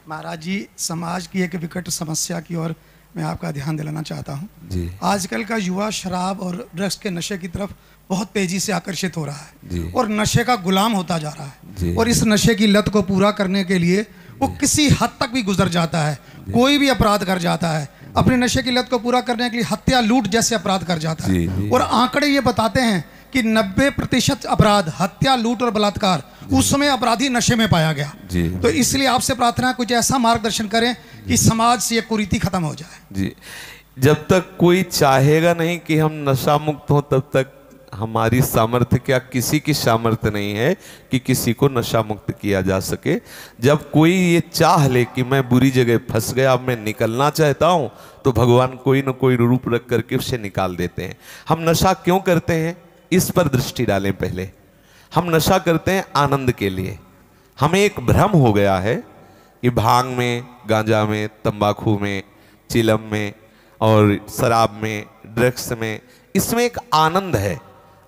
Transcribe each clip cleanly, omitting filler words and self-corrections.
महाराज जी, समाज की एक विकट समस्या की ओर मैं आपका ध्यान दिलाना चाहता हूँ जी। आजकल का युवा शराब और ड्रग्स के नशे की तरफ बहुत तेजी से आकर्षित हो रहा है जी। और नशे का गुलाम होता जा रहा जी। है और इस नशे की लत को पूरा करने के लिए वो किसी हद तक भी गुजर जाता है, कोई भी अपराध कर जाता है, अपने नशे की लत को पूरा करने के लिए हत्या, लूट जैसे अपराध कर जाता जी, है। जी। और आंकड़े ये बताते हैं कि 90% अपराध, हत्या, लूट और बलात्कार उस समय अपराधी नशे में पाया गया। जी। तो इसलिए आपसे प्रार्थना है, कुछ ऐसा मार्गदर्शन करें कि समाज से ये कुरीति खत्म हो जाए। जी, जब तक कोई चाहेगा नहीं कि हम नशा मुक्त हो, तब तक हमारी सामर्थ्य, क्या किसी की सामर्थ्य नहीं है कि किसी को नशा मुक्त किया जा सके। जब कोई ये चाह ले कि मैं बुरी जगह फंस गया, मैं निकलना चाहता हूं, तो भगवान कोई न कोई रूप रख करके उसे निकाल देते हैं। हम नशा क्यों करते हैं, इस पर दृष्टि डालें। पहले हम नशा करते हैं आनंद के लिए। हमें एक भ्रम हो गया है कि भांग में, गांजा में, तंबाकू में, चिलम में और शराब में, ड्रग्स में, इसमें एक आनंद है।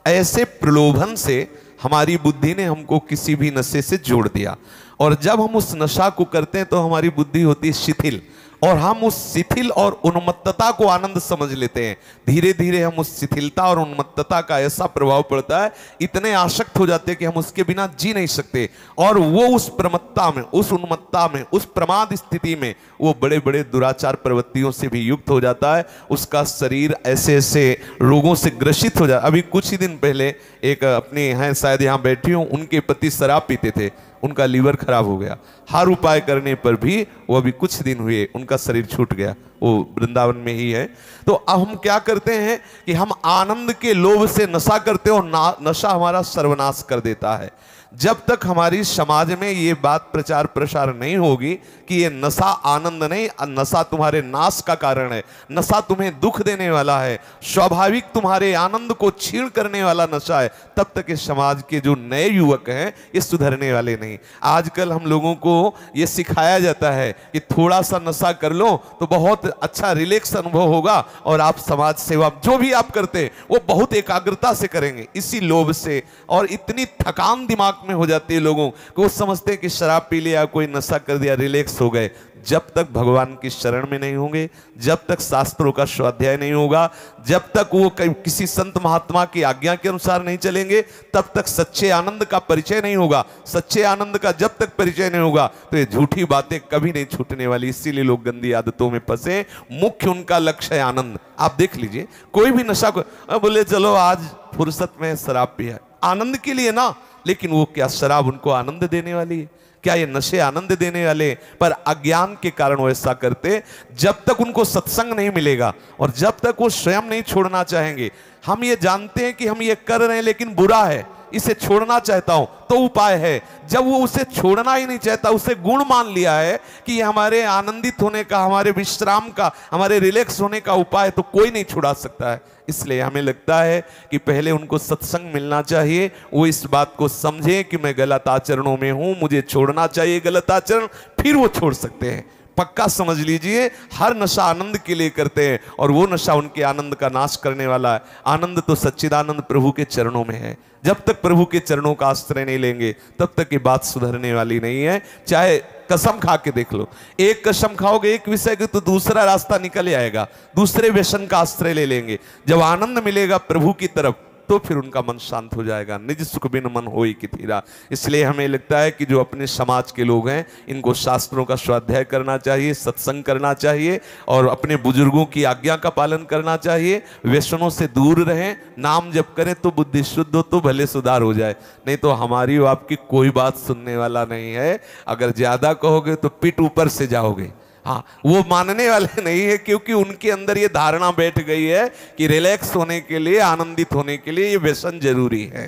ऐसे प्रलोभन से हमारी बुद्धि ने हमको किसी भी नशे से जोड़ दिया, और जब हम उस नशा को करते हैं तो हमारी बुद्धि होती है शिथिल, और हम उस शिथिल और उन्मत्तता को आनंद समझ लेते हैं। धीरे धीरे हम उस शिथिलता और उन्मत्तता का ऐसा प्रभाव पड़ता है, इतने आसक्त हो जाते हैं कि हम उसके बिना जी नहीं सकते, और वो उस प्रमत्ता में, उस उन्मत्ता में, उस प्रमाद स्थिति में वो बड़े बड़े दुराचार प्रवृत्तियों से भी युक्त हो जाता है। उसका शरीर ऐसे ऐसे रोगों से ग्रसित हो जाता। अभी कुछ ही दिन पहले एक अपने हैं, शायद यहाँ बैठी हूँ, उनके पति शराब पीते थे, उनका लीवर खराब हो गया। हर उपाय करने पर भी वो अभी कुछ दिन हुए उनका शरीर छूट गया, वो वृंदावन में ही है। तो अब हम क्या करते हैं कि हम आनंद के लोभ से नशा करते हैं, और नशा हमारा सर्वनाश कर देता है। जब तक हमारी समाज में ये बात प्रचार प्रसार नहीं होगी कि ये नशा आनंद नहीं, नशा तुम्हारे नाश का कारण है, नशा तुम्हें दुख देने वाला है, स्वाभाविक तुम्हारे आनंद को छीण करने वाला नशा है, तब तक इस समाज के जो नए युवक हैं ये सुधरने वाले नहीं। आजकल हम लोगों को ये सिखाया जाता है कि थोड़ा सा नशा कर लो तो बहुत अच्छा रिलैक्स अनुभव होगा, और आप समाज सेवा जो भी आप करते हैं वो बहुत एकाग्रता से करेंगे। इसी लोभ से और इतनी थकान दिमाग में हो जाती है लोगों को, वो समझते हैं कि शराब पी लिया, कोई नशा कर दिया, रिलैक्स हो गए। जब तक भगवान की शरण में नहीं होंगे, जब तक शास्त्रों का स्वाध्याय नहीं होगा, जब तक वो किसी संत महात्मा की आज्ञा के अनुसार नहीं चलेंगे, तब तक सच्चे आनंद का परिचय नहीं होगा। सच्चे आनंद का जब तक परिचय नहीं होगा तो ये झूठी बातें कभी नहीं छूटने वाली। इसीलिए लोग गंदी आदतों में फंसे। मुख्य उनका लक्ष्य है आनंद। आप देख लीजिए, कोई भी नशा को बोले चलो आज फुर्सत में शराब पिया, आनंद के लिए ना, लेकिन वो क्या शराब उनको आनंद देने वाली है? क्या ये नशे आनंद देने वाले? पर अज्ञान के कारण वो ऐसा करते। जब तक उनको सत्संग नहीं मिलेगा और जब तक वो स्वयं नहीं छोड़ना चाहेंगे, हम ये जानते हैं कि हम ये कर रहे हैं लेकिन बुरा है, इसे छोड़ना चाहता हूं, तो उपाय है। जब वो उसे छोड़ना ही नहीं चाहता, उसे गुण मान लिया है कि ये हमारे आनंदित होने का, हमारे विश्राम का, हमारे रिलैक्स होने का उपाय, तो कोई नहीं छुड़ा सकता है। इसलिए हमें लगता है कि पहले उनको सत्संग मिलना चाहिए, वो इस बात को समझे कि मैं गलत आचरणों में हूं, मुझे छोड़ना चाहिए गलत आचरण, फिर वो छोड़ सकते हैं। पक्का समझ लीजिए, हर नशा आनंद के लिए करते हैं, और वो नशा उनके आनंद का नाश करने वाला है। आनंद तो सच्चिदानंद प्रभु के चरणों में है। जब तक प्रभु के चरणों का आश्रय नहीं लेंगे, तब तक ये बात सुधरने वाली नहीं है। चाहे कसम खा के देख लो, एक कसम खाओगे एक विषय की तो दूसरा रास्ता निकल आएगा, दूसरे व्यसन का आश्रय ले लेंगे। जब आनंद मिलेगा प्रभु की तरफ, तो फिर उनका मन शांत हो जाएगा। निज सुख बिन मन होई किथीरा। इसलिए हमें लगता है कि जो अपने समाज के लोग हैं, इनको शास्त्रों का स्वाध्याय करना चाहिए, सत्संग करना चाहिए, और अपने बुजुर्गों की आज्ञा का पालन करना चाहिए। व्यसनों से दूर रहें, नाम जप करें तो बुद्धि शुद्ध हो, तो भले सुधार हो जाए, नहीं तो हमारी और आपकी कोई बात सुनने वाला नहीं है। अगर ज्यादा कहोगे तो पीठ ऊपर से जाओगे। हाँ, वो मानने वाले नहीं है, क्योंकि उनके अंदर ये धारणा बैठ गई है कि रिलैक्स होने के लिए, आनंदित होने के लिए ये व्यसन जरूरी है।